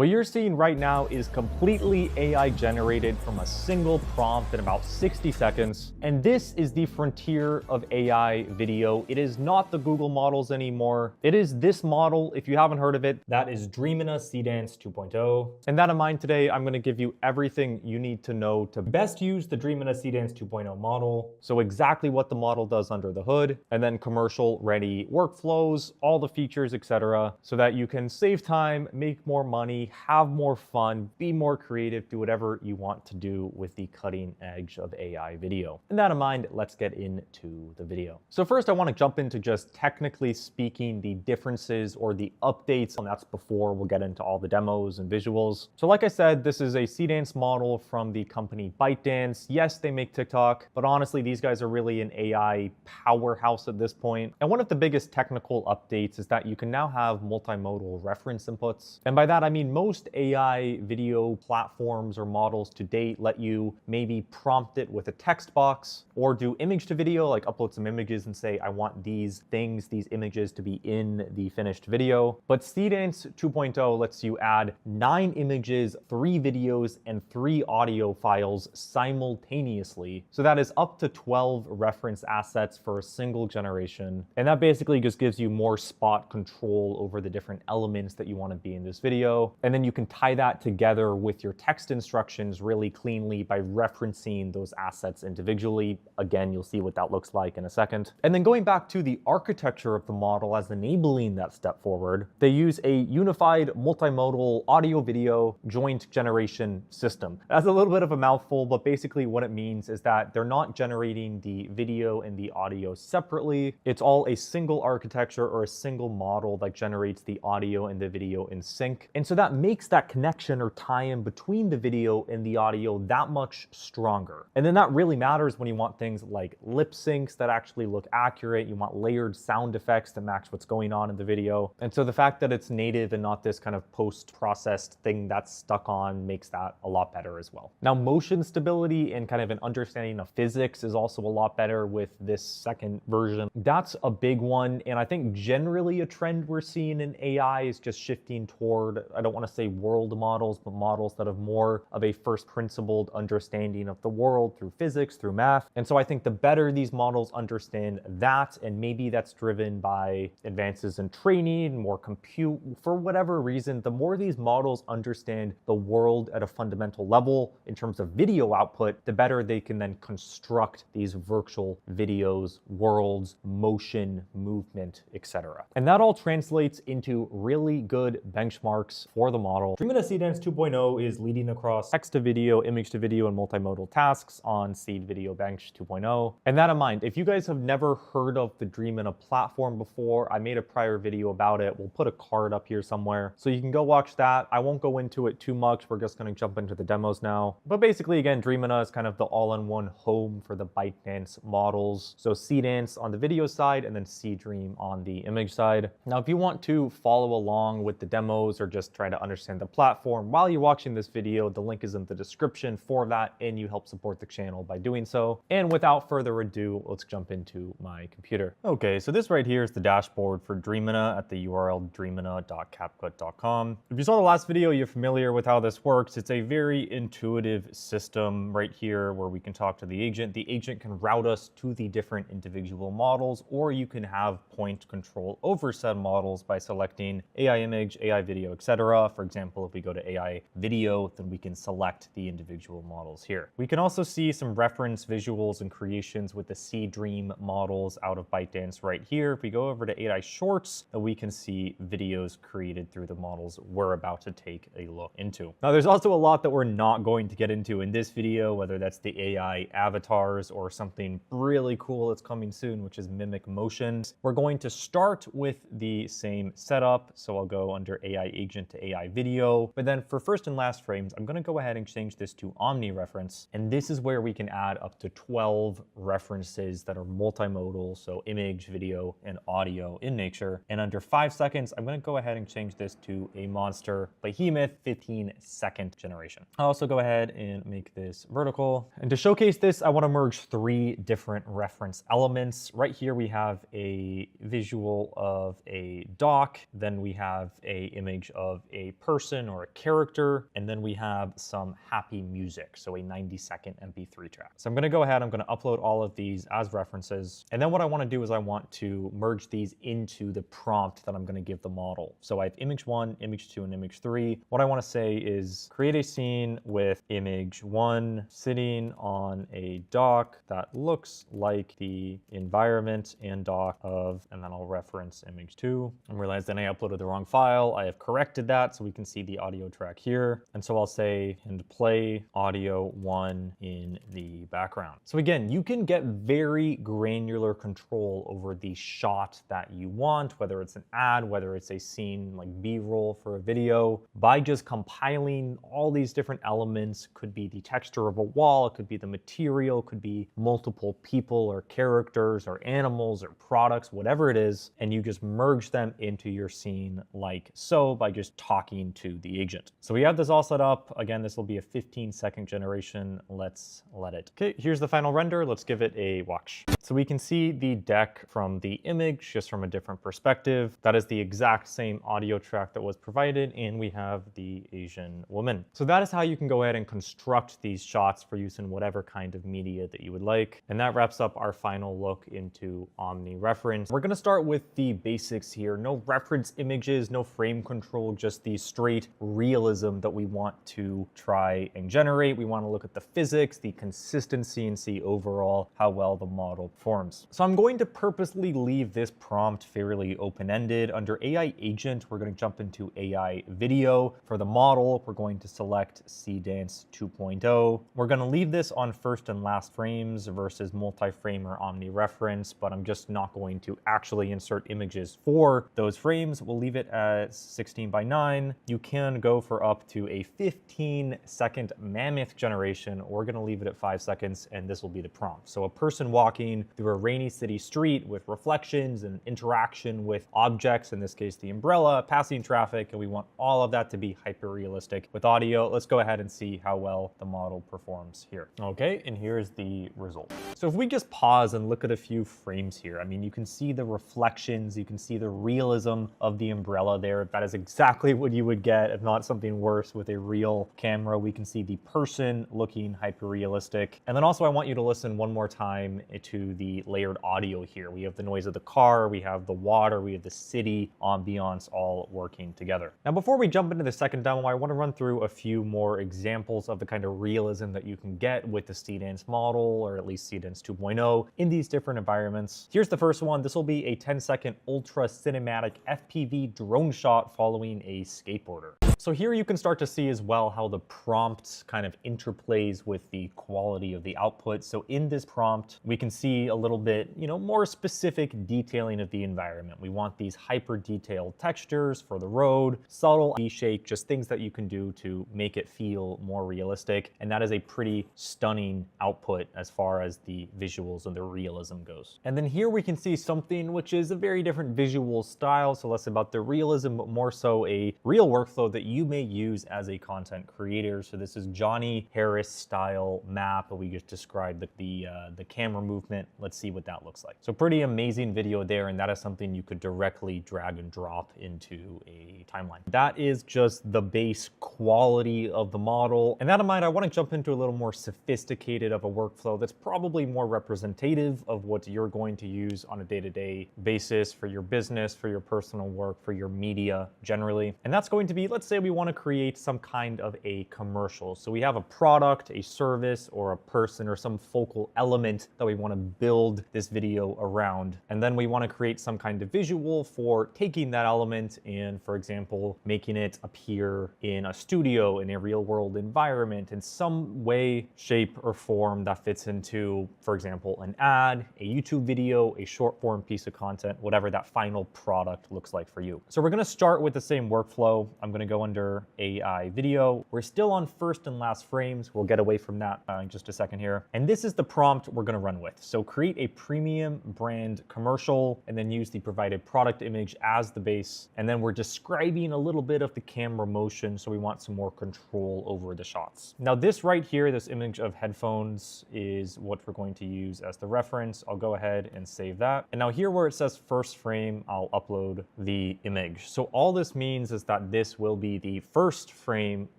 What you're seeing right now is completely AI generated from a single prompt in about 60 seconds. And this is the frontier of AI video. It is not the Google models anymore. It is this model. If you haven't heard of it, that is Dreamina Seedance 2.0. And that in mind today, I'm going to give you everything you need to know to best use the Dreamina Seedance 2.0 model. So exactly what the model does under the hood, and then commercial ready workflows, all the features, etc. so that you can save time, make more money, have more fun, be more creative, do whatever you want to do with the cutting edge of AI video. And that in mind, let's get into the video. So first I want to jump into just technically speaking the differences or the updates, and that's before we'll get into all the demos and visuals. So like I said, this is a Seedance model from the company ByteDance. Yes, they make TikTok, but honestly, these guys are really an AI powerhouse at this point. And one of the biggest technical updates is that you can now have multimodal reference inputs. And by that, I mean most AI video platforms or models to date let you maybe prompt it with a text box or do image to video, like upload some images and say, I want these things, these images to be in the finished video. But Seedance 2.0 lets you add 9 images, 3 videos, and 3 audio files simultaneously. So that is up to 12 reference assets for a single generation. And that basically just gives you more spot control over the different elements that you want to be in this video. And then you can tie that together with your text instructions really cleanly by referencing those assets individually. Again, you'll see what that looks like in a second. And then going back to the architecture of the model as enabling that step forward, they use a unified multimodal audio video joint generation system. That's a little bit of a mouthful, but basically what it means is that they're not generating the video and the audio separately. It's all a single architecture or a single model that generates the audio and the video in sync. And so that makes that connection or tie-in between the video and the audio that much stronger. And then that really matters when you want things like lip syncs that actually look accurate. You want layered sound effects to match what's going on in the video. And so the fact that it's native and not this kind of post-processed thing that's stuck on makes that a lot better as well. Now, motion stability and kind of an understanding of physics is also a lot better with this second version. That's a big one. And I think generally a trend we're seeing in AI is just shifting toward, I don't want to say world models, but models that have more of a first principled understanding of the world through physics, through math. And so I think the better these models understand that, and maybe that's driven by advances in training, more compute, for whatever reason, the more these models understand the world at a fundamental level in terms of video output, the better they can then construct these virtual videos, worlds, motion, movement, etc. And that all translates into really good benchmarks for the model. Dreamina Seedance 2.0 is leading across text to video, image to video, and multimodal tasks on Seed Video Bench 2.0. And that in mind, if you guys have never heard of the Dreamina platform before, I made a prior video about it. We'll put a card up here somewhere, so you can go watch that. I won't go into it too much. We're just going to jump into the demos now. But basically, again, Dreamina is kind of the all-in-one home for the ByteDance models. So Seedance on the video side, and then Seedream on the image side. Now, if you want to follow along with the demos or just try to understand the platform while you're watching this video, the link is in the description for that, and you help support the channel by doing so. And without further ado, let's jump into my computer. Okay, so this right here is the dashboard for Dreamina at the URL dreamina.capcut.com. If you saw the last video, you're familiar with how this works. It's a very intuitive system right here where we can talk to the agent. The agent can route us to the different individual models, or you can have point control over said models by selecting AI image, AI video, etc. For example, if we go to AI video, then we can select the individual models here. We can also see some reference visuals and creations with the Seedream models out of ByteDance right here. If we go over to AI Shorts, we can see videos created through the models we're about to take a look into. Now, there's also a lot that we're not going to get into in this video, whether that's the AI avatars or something really cool that's coming soon, which is mimic motions. We're going to start with the same setup. So I'll go under AI agent to AI video, but then for first and last frames, I'm going to go ahead and change this to Omni Reference. And this is where we can add up to 12 references that are multimodal, so image, video, and audio in nature. And under 5 seconds, I'm going to go ahead and change this to a monster behemoth 15-second generation. I'll also go ahead and make this vertical. And to showcase this, I want to merge 3 different reference elements. Right here, we have a visual of a dock, then we have a image of a a person or a character, and then we have some happy music, so a 90-second MP3 track. So I'm gonna go ahead, I'm gonna upload all of these as references, and then what I wanna do is I want to merge these into the prompt that I'm gonna give the model. So I have image 1, image 2, and image 3. What I wanna say is create a scene with image 1 sitting on a dock that looks like the environment and dock of, and then I'll reference image 2. I realized then I uploaded the wrong file. I have corrected that so we can see the audio track here. And so I'll say, and play audio 1 in the background. So again, you can get very granular control over the shot that you want, whether it's an ad, whether it's a scene like B-roll for a video, by just compiling all these different elements. Could be the texture of a wall, it could be the material, could be multiple people or characters or animals or products, whatever it is, and you just merge them into your scene like so by just talking to the agent. So we have this all set up. Again, this will be a 15-second generation. Let's let it. Okay, here's the final render. Let's give it a watch. So we can see the deck from the image just from a different perspective. That is the exact same audio track that was provided, and we have the Asian woman. So that is how you can go ahead and construct these shots for use in whatever kind of media that you would like. And that wraps up our final look into Omni Reference. We're gonna start with the basics here. No reference images, no frame control, just the straight realism that we want to try and generate. We want to look at the physics, the consistency, and see overall how well the model performs. So I'm going to purposely leave this prompt fairly open-ended. Under AI agent, we're going to jump into AI video. For the model, we're going to select Seedance 2.0. We're going to leave this on first and last frames versus multi-frame or Omni Reference, but I'm just not going to actually insert images for those frames. We'll leave it at 16 by 9. You can go for up to a 15-second mammoth generation. We're going to leave it at 5 seconds, and this will be the prompt. So a person walking through a rainy city street with reflections and interaction with objects, in this case the umbrella, passing traffic, and we want all of that to be hyper realistic with audio. Let's go ahead and see how well the model performs here. Okay, and here's the result. So if we just pause and look at a few frames here, I mean, you can see the reflections, you can see the realism of the umbrella there. That is exactly what you would get, if not something worse, with a real camera. We can see the person looking hyper realistic. And then also I want you to listen one more time to the layered audio here. We have the noise of the car, we have the water, we have the city ambiance all working together. Now, before we jump into the second demo, I want to run through a few more examples of the kind of realism that you can get with the Seedance model, or at least Seedance 2.0, in these different environments. Here's the first one. This will be a 10-second ultra cinematic FPV drone shot following a skateboarder. So here you can start to see as well how the prompt kind of interplays with the quality of the output. So in this prompt, we can see a little bit, more specific detailing of the environment. We want these hyper detailed textures for the road, subtle V-shape, just things that you can do to make it feel more realistic. And that is a pretty stunning output as far as the visuals and the realism goes. And then here we can see something which is a very different visual style. So less about the realism, but more so a real workflow that you may use as a content creator. So this is Johnny Harris style map. We just described the camera movement. Let's see what that looks like. So pretty amazing video there, and that is something you could directly drag and drop into a timeline. That is just the base quality of the model. And that in mind, I want to jump into a little more sophisticated of a workflow that's probably more representative of what you're going to use on a day-to-day basis for your business, for your personal work, for your media generally. And that's going to be, let's say we want to create some kind of a commercial. So we have a product, a service, or a person, or some focal element that we want to build this video around. And then we want to create some kind of visual for taking that element and, for example, making it appear in a studio, in a real world environment, in some way, shape, or form that fits into, for example, an ad, a YouTube video, a short form piece of content, whatever that final product looks like for you. So we're going to start with the same workflow. I'm going to go under AI video. We're still on first and last frames. We'll get away from that in just a second here. And this is the prompt we're going to run with. So create a premium brand commercial and then use the provided product image as the base. And then we're describing a little bit of the camera motion. So we want some more control over the shots. Now this right here, this image of headphones is what we're going to use as the reference. I'll go ahead and save that. And now here where it says first frame, I'll upload the image. So all this means is that this will be be the first frame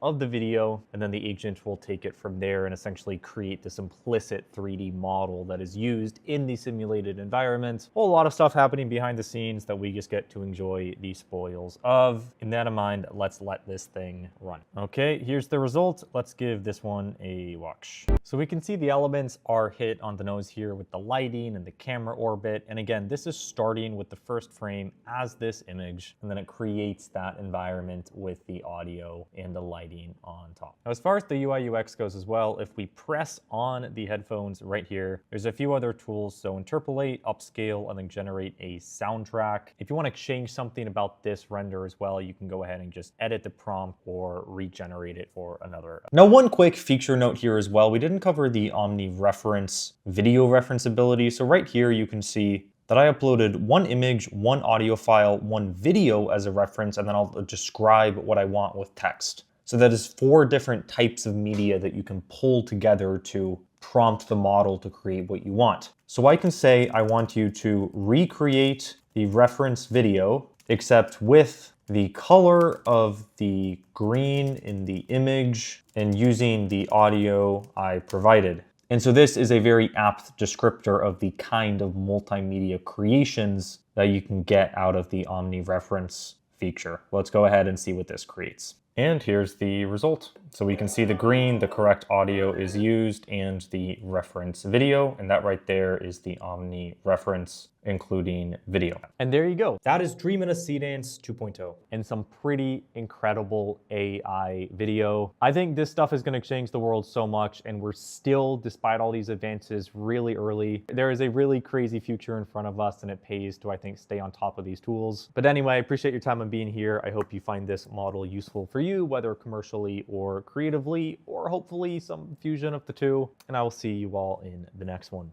of the video, and then the agent will take it from there and essentially create this implicit 3D model that is used in the simulated environment. A whole lot of stuff happening behind the scenes that we just get to enjoy the spoils of. In that in mind, let's let this thing run. Okay, here's the result. Let's give this one a watch. So we can see the elements are hit on the nose here with the lighting and the camera orbit. And again, this is starting with the first frame as this image, and then it creates that environment with the audio and the lighting on top. Now, as far as the UI UX goes as well, if we press on the headphones right here, there's a few other tools. So interpolate, upscale, and then generate a soundtrack. If you want to change something about this render as well, you can go ahead and just edit the prompt or regenerate it for another. Now, one quick feature note here as well. We didn't cover the Omni Reference video referenceability. So right here, you can see that I uploaded one image, one audio file, one video as a reference, and then I'll describe what I want with text. So that is 4 different types of media that you can pull together to prompt the model to create what you want. So I can say I want you to recreate the reference video, except with the color of the green in the image and using the audio I provided. And so this is a very apt descriptor of the kind of multimedia creations that you can get out of the Omni Reference feature. Let's go ahead and see what this creates. And here's the result. So we can see the green, the correct audio is used, and the reference video. And that right there is the Omni Reference, including video. And there you go. That is Dreamina Seedance 2.0 and some pretty incredible AI video. I think this stuff is going to change the world so much, and we're still, despite all these advances, really early. There is a really crazy future in front of us, and it pays to, I think, stay on top of these tools. But anyway, I appreciate your time on being here. I hope you find this model useful for you, whether commercially or creatively, or hopefully some fusion of the two. And I will see you all in the next one.